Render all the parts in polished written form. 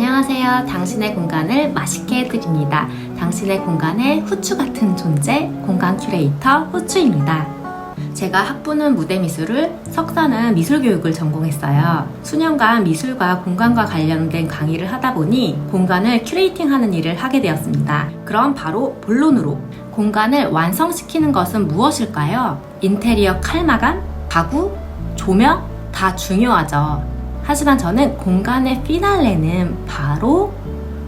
안녕하세요. 당신의 공간을 맛있게 해드립니다. 당신의 공간의 후추 같은 존재, 공간 큐레이터 후추입니다. 제가 학부는 무대미술을, 석사는 미술교육을 전공했어요. 수년간 미술과 공간과 관련된 강의를 하다 보니 공간을 큐레이팅하는 일을 하게 되었습니다. 그럼 바로 본론으로, 공간을 완성시키는 것은 무엇일까요? 인테리어 칼마감, 가구, 조명 다 중요하죠. 하지만 저는 공간의 피날레는 바로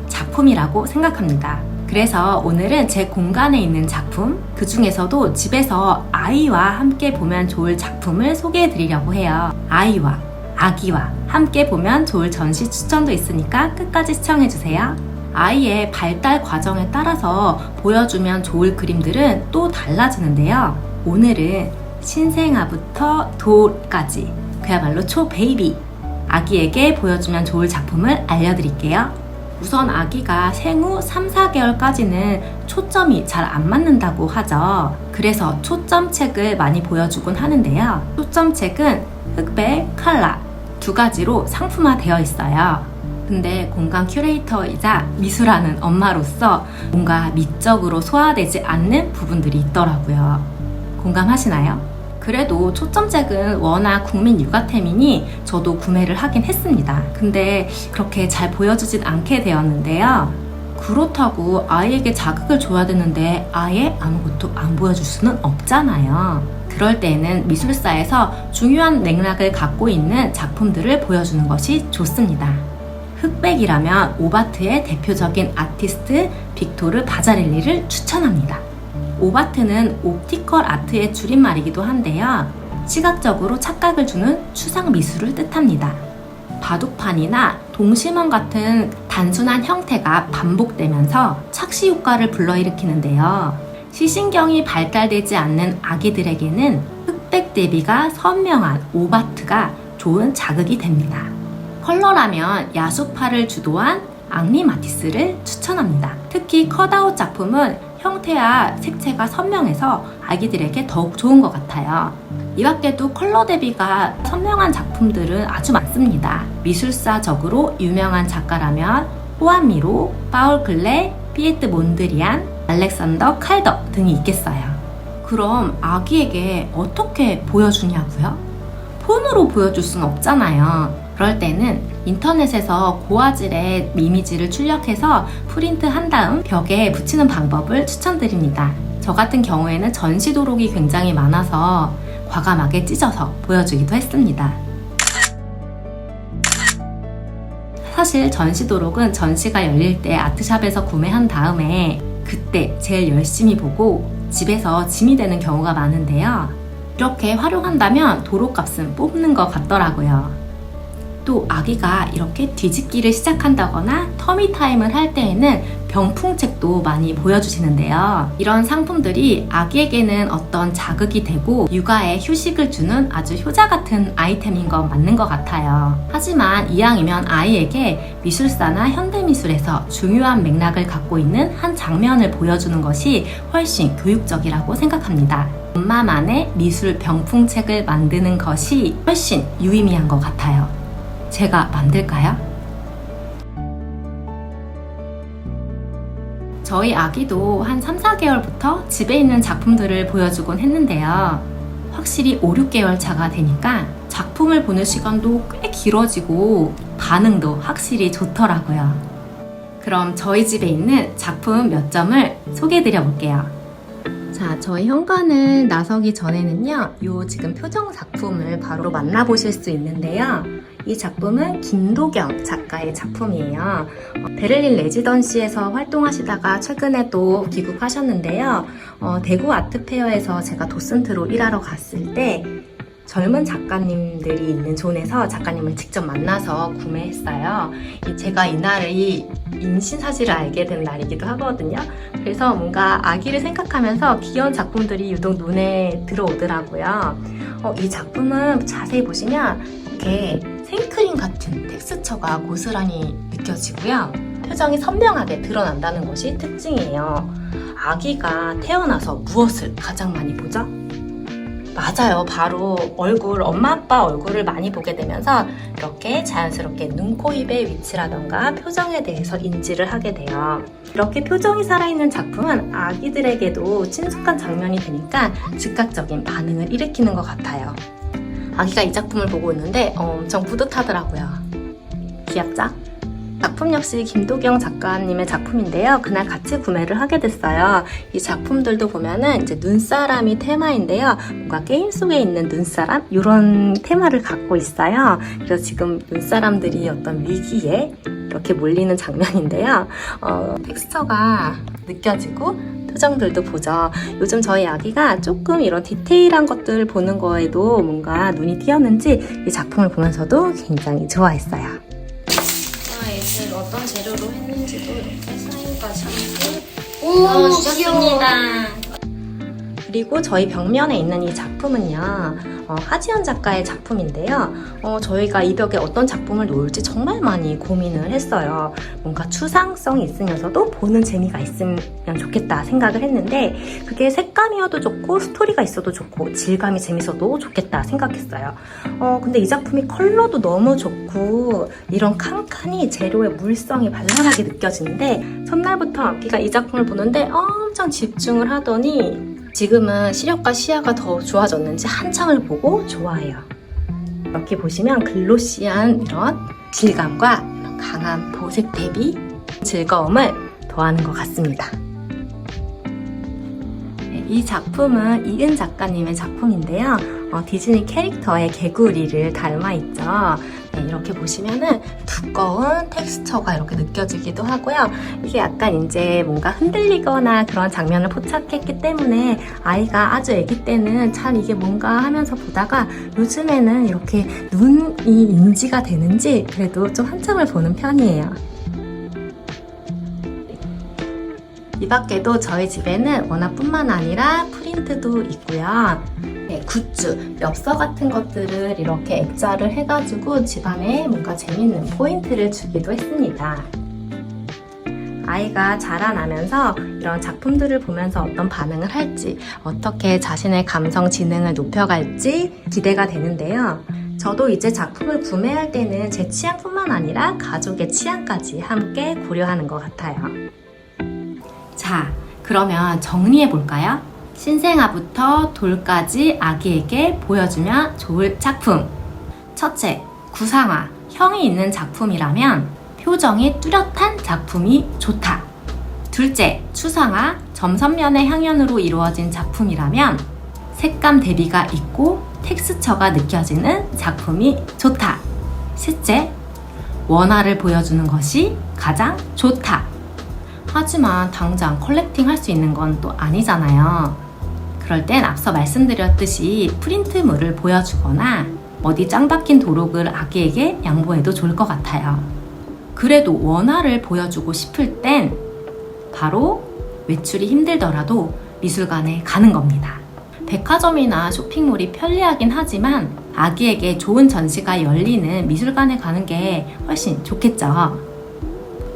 작품이라고 생각합니다. 그래서 오늘은 제 공간에 있는 작품, 그 중에서도 집에서 아이와 함께 보면 좋을 작품을 소개해 드리려고 해요. 아이와 아기와 함께 보면 좋을 전시 추천도 있으니까 끝까지 시청해 주세요. 아이의 발달 과정에 따라서 보여주면 좋을 그림들은 또 달라지는데요. 오늘은 신생아부터 돌까지, 그야말로 초베이비 아기에게 보여주면 좋을 작품을 알려드릴게요. 우선 아기가 생후 3, 4개월까지는 초점이 잘 안 맞는다고 하죠. 그래서 초점책을 많이 보여주곤 하는데요. 초점책은 흑백, 칼라 두 가지로 상품화되어 있어요. 근데 공간 큐레이터이자 미술하는 엄마로서 뭔가 미적으로 소화되지 않는 부분들이 있더라고요. 공감하시나요? 그래도 초점책은 워낙 국민 육아템이니 저도 구매를 하긴 했습니다. 근데 그렇게 잘 보여주진 않게 되었는데요. 그렇다고 아이에게 자극을 줘야 되는데 아예 아무것도 안 보여줄 수는 없잖아요. 그럴 때에는 미술사에서 중요한 맥락을 갖고 있는 작품들을 보여주는 것이 좋습니다. 흑백이라면 오바트의 대표적인 아티스트 빅토르 바자렐리를 추천합니다. 오바트는 옵티컬 아트의 줄임말이기도 한데요. 시각적으로 착각을 주는 추상 미술을 뜻합니다. 바둑판이나 동심원 같은 단순한 형태가 반복되면서 착시 효과를 불러일으키는데요. 시신경이 발달되지 않는 아기들에게는 흑백 대비가 선명한 오바트가 좋은 자극이 됩니다. 컬러라면 야수파를 주도한 앙리 마티스를 추천합니다. 특히 컷아웃 작품은 형태와 색채가 선명해서 아기들에게 더욱 좋은 것 같아요. 이 밖에도 컬러 대비가 선명한 작품들은 아주 많습니다. 미술사적으로 유명한 작가라면 호안 미로, 파울 클레, 피에트 몬드리안, 알렉산더 칼더 등이 있겠어요. 그럼 아기에게 어떻게 보여주냐고요? 폰으로 보여줄 순 없잖아요. 그럴 때는 인터넷에서 고화질의 이미지를 출력해서 프린트한 다음 벽에 붙이는 방법을 추천드립니다. 저 같은 경우에는 전시 도록이 굉장히 많아서 과감하게 찢어서 보여주기도 했습니다. 사실 전시 도록은 전시가 열릴 때 아트샵에서 구매한 다음에 그때 제일 열심히 보고 집에서 짐이 되는 경우가 많은데요. 이렇게 활용한다면 도록값은 뽑는 것 같더라고요. 또 아기가 이렇게 뒤집기를 시작한다거나 터미타임을 할 때에는 병풍책도 많이 보여주시는데요. 이런 상품들이 아기에게는 어떤 자극이 되고 육아에 휴식을 주는 아주 효자 같은 아이템인 건 맞는 것 같아요. 하지만 이왕이면 아이에게 미술사나 현대미술에서 중요한 맥락을 갖고 있는 한 장면을 보여주는 것이 훨씬 교육적이라고 생각합니다. 엄마만의 미술 병풍책을 만드는 것이 훨씬 유의미한 것 같아요. 제가 만들까요? 저희 아기도 한 3, 4개월부터 집에 있는 작품들을 보여주곤 했는데요. 확실히 5, 6개월 차가 되니까 작품을 보는 시간도 꽤 길어지고 반응도 확실히 좋더라고요. 그럼 저희 집에 있는 작품 몇 점을 소개해 드려 볼게요. 자, 저희 현관을 나서기 전에는요, 요 지금 표정 작품을 바로 만나보실 수 있는데요. 이 작품은 김도경 작가의 작품이에요. 베를린 레지던시에서 활동하시다가 최근에 또 귀국하셨는데요. 대구 아트페어에서 제가 도슨트로 일하러 갔을 때 젊은 작가님들이 있는 존에서 작가님을 직접 만나서 구매했어요. 제가 이날이 인신사실을 알게 된 날이기도 하거든요. 그래서 뭔가 아기를 생각하면서 귀여운 작품들이 유독 눈에 들어오더라고요. 이 작품은 자세히 보시면 이렇게 생크림 같은 텍스처가 고스란히 느껴지고요. 표정이 선명하게 드러난다는 것이 특징이에요. 아기가 태어나서 무엇을 가장 많이 보죠? 맞아요. 바로 엄마 아빠 얼굴을 많이 보게 되면서 이렇게 자연스럽게 눈, 코, 입의 위치라던가 표정에 대해서 인지를 하게 돼요. 이렇게 표정이 살아있는 작품은 아기들에게도 친숙한 장면이 되니까 즉각적인 반응을 일으키는 것 같아요. 아기가 이 작품을 보고 있는데 엄청 뿌듯하더라고요. 귀엽죠? 작품 역시 김도경 작가님의 작품인데요. 그날 같이 구매를 하게 됐어요. 이 작품들도 보면은 이제 눈사람이 테마인데요. 뭔가 게임 속에 있는 눈사람? 이런 테마를 갖고 있어요. 그래서 지금 눈사람들이 어떤 위기에 이렇게 몰리는 장면인데요. 텍스처가 느껴지고 표정들도 보죠. 요즘 저희 아기가 조금 이런 디테일한 것들을 보는 거에도 뭔가 눈이 띄었는지 이 작품을 보면서도 굉장히 좋아했어요. 얘를 어떤 재료로 했는지도 이렇게 사인까지 하고 넣어주셨습니다. 그리고 저희 벽면에 있는 이 작품은요, 하지연 작가의 작품인데요. 저희가 이 벽에 어떤 작품을 놓을지 정말 많이 고민을 했어요. 뭔가 추상성이 있으면서도 보는 재미가 있으면 좋겠다 생각을 했는데, 그게 색감이어도 좋고 스토리가 있어도 좋고 질감이 재밌어도 좋겠다 생각했어요. 근데 이 작품이 컬러도 너무 좋고 이런 칸칸이 재료의 물성이 발랄하게 느껴지는데, 첫날부터 아기가 이 작품을 보는데 엄청 집중을 하더니 지금은 시력과 시야가 더 좋아졌는지 한창을 보고 좋아해요. 이렇게 보시면 글로시한 이런 질감과 이런 강한 보색 대비 즐거움을 더하는 것 같습니다. 이 작품은 이은 작가님의 작품인데요. 디즈니 캐릭터의 개구리를 닮아있죠. 이렇게 보시면은 두꺼운 텍스처가 이렇게 느껴지기도 하고요. 이게 약간 이제 뭔가 흔들리거나 그런 장면을 포착했기 때문에 아이가 아주 아기 때는 참 이게 뭔가 하면서 보다가 요즘에는 이렇게 눈이 인지가 되는지 그래도 좀 한참을 보는 편이에요. 이 밖에도 저희 집에는 원화뿐만 아니라 프린트도 있고요. 굿즈, 엽서 같은 것들을 이렇게 액자를 해가지고 집안에 뭔가 재밌는 포인트를 주기도 했습니다. 아이가 자라나면서 이런 작품들을 보면서 어떤 반응을 할지, 어떻게 자신의 감성 지능을 높여갈지 기대가 되는데요. 저도 이제 작품을 구매할 때는 제 취향뿐만 아니라 가족의 취향까지 함께 고려하는 것 같아요. 자, 그러면 정리해볼까요? 신생아부터 돌까지 아기에게 보여주면 좋을 작품. 첫째, 구상화, 형이 있는 작품이라면 표정이 뚜렷한 작품이 좋다. 둘째, 추상화, 점선면의 향연으로 이루어진 작품이라면 색감 대비가 있고 텍스처가 느껴지는 작품이 좋다. 셋째, 원화를 보여주는 것이 가장 좋다. 하지만 당장 컬렉팅 할 수 있는 건 또 아니잖아요. 그럴 땐 앞서 말씀드렸듯이 프린트물을 보여주거나 어디 짱 박힌 도록을 아기에게 양보해도 좋을 것 같아요. 그래도 원화를 보여주고 싶을 땐 바로 외출이 힘들더라도 미술관에 가는 겁니다. 백화점이나 쇼핑몰이 편리하긴 하지만 아기에게 좋은 전시가 열리는 미술관에 가는 게 훨씬 좋겠죠.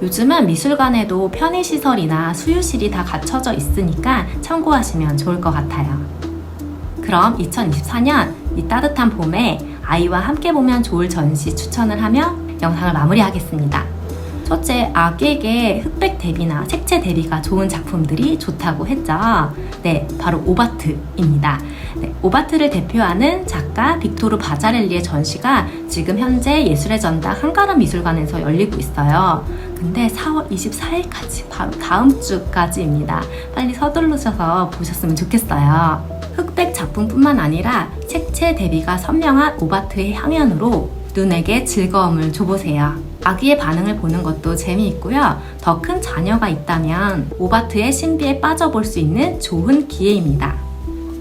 요즘은 미술관에도 편의시설이나 수유실이 다 갖춰져 있으니까 참고하시면 좋을 것 같아요. 그럼 2024년 이 따뜻한 봄에 아이와 함께 보면 좋을 전시 추천을 하며 영상을 마무리하겠습니다. 첫째, 아기에게 흑백 대비나 색채 대비가 좋은 작품들이 좋다고 했죠. 네, 바로 오바트입니다. 네, 오바트를 대표하는 작가 빅토르 바자렐리의 전시가 지금 현재 예술의 전당 한가람 미술관에서 열리고 있어요. 근데 4월 24일까지, 바로 다음 주까지입니다. 빨리 서두르셔서 보셨으면 좋겠어요. 흑백 작품뿐만 아니라 색채 대비가 선명한 오바트의 향연으로 눈에게 즐거움을 줘보세요. 아기의 반응을 보는 것도 재미있고요. 더 큰 자녀가 있다면 오바트의 신비에 빠져볼 수 있는 좋은 기회입니다.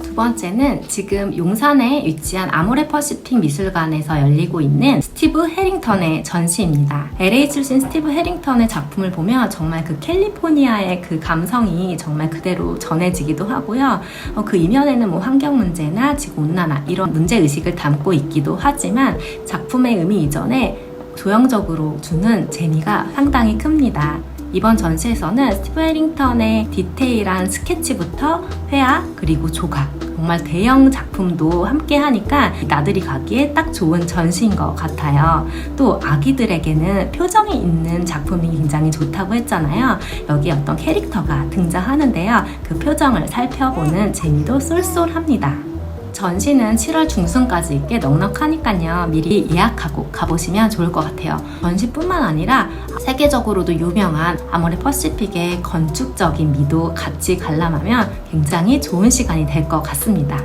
두 번째는 지금 용산에 위치한 아모레 퍼시픽 미술관에서 열리고 있는 스티브 해링턴의 전시입니다. LA 출신 스티브 해링턴의 작품을 보면 정말 그 캘리포니아의 그 감성이 정말 그대로 전해지기도 하고요. 그 이면에는 뭐 환경 문제나 지구온난화 이런 문제의식을 담고 있기도 하지만 작품의 의미 이전에 조형적으로 주는 재미가 상당히 큽니다. 이번 전시에서는 스티브 해링턴의 디테일한 스케치부터 회화 그리고 조각, 정말 대형 작품도 함께 하니까 나들이 가기에 딱 좋은 전시인 것 같아요. 또 아기들에게는 표정이 있는 작품이 굉장히 좋다고 했잖아요. 여기 어떤 캐릭터가 등장하는데요. 그 표정을 살펴보는 재미도 쏠쏠합니다. 전시는 7월 중순까지 꽤 넉넉하니까요. 미리 예약하고 가보시면 좋을 것 같아요. 전시뿐만 아니라 세계적으로도 유명한 아모레 퍼시픽의 건축적인 미도 같이 관람하면 굉장히 좋은 시간이 될 것 같습니다.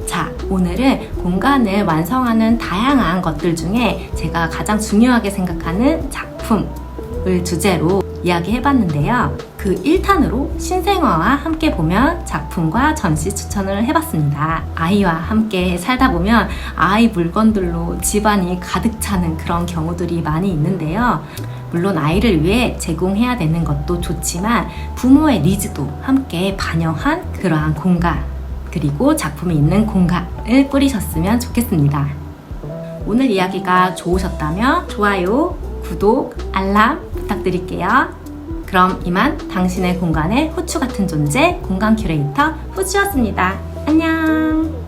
자, 오늘은 공간을 완성하는 다양한 것들 중에 제가 가장 중요하게 생각하는 작품을 주제로 이야기해봤는데요. 그 1탄으로 신생아와 함께 보면 작품과 전시 추천을 해봤습니다. 아이와 함께 살다 보면 아이 물건들로 집안이 가득 차는 그런 경우들이 많이 있는데요. 물론 아이를 위해 제공해야 되는 것도 좋지만 부모의 니즈도 함께 반영한 그러한 공간, 그리고 작품이 있는 공간을 꾸리셨으면 좋겠습니다. 오늘 이야기가 좋으셨다면 좋아요, 구독, 알람 부탁드릴게요. 그럼 이만 당신의 공간의 후추 같은 존재 공간 큐레이터 후추였습니다. 안녕.